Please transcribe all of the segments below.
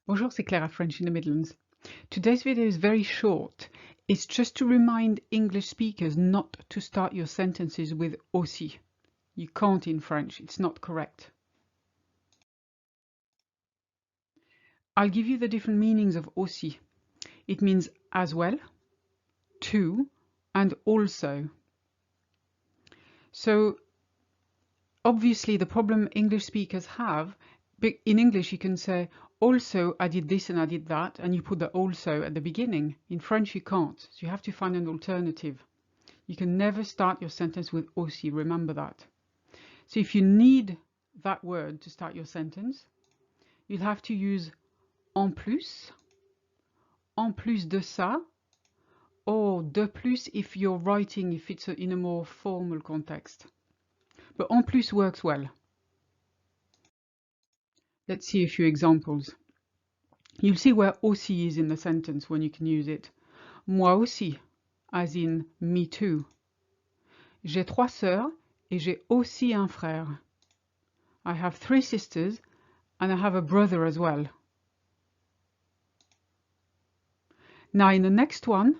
Bonjour, c'est Claire at French in the Midlands. Today's video is very short. It's just to remind English speakers not to start your sentences with aussi. You can't in French, it's not correct. I'll give you the different meanings of aussi. It means as well, too, and also. So obviously the problem English speakers have, in English you can say also I did this and I did that, and you put the also at the beginning. In French you can't, so you have to find an alternative. You can never start your sentence with aussi, remember that. So if you need that word to start your sentence, you'll have to use en plus de ça, or de plus if you're writing, if it's in a more formal context. But en plus works well. Let's see a few examples. You'll see where aussi is in the sentence when you can use it. Moi aussi, as in me too. J'ai 3 sœurs et j'ai aussi un frère. I have 3 sisters and I have a brother as well. Now in the next one,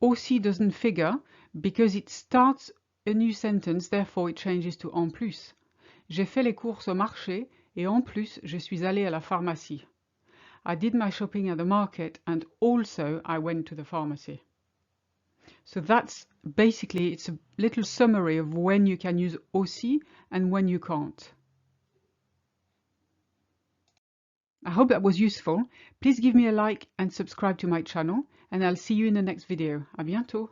aussi doesn't figure because it starts a new sentence, therefore it changes to en plus. J'ai fait les courses au marché et en plus je suis allé à la pharmacie. I did my shopping at the market and also I went to the pharmacy. So that's basically, it's a little summary of when you can use aussi and when you can't. I hope that was useful. Please give me a like and subscribe to my channel, and I'll see you in the next video. À bientôt!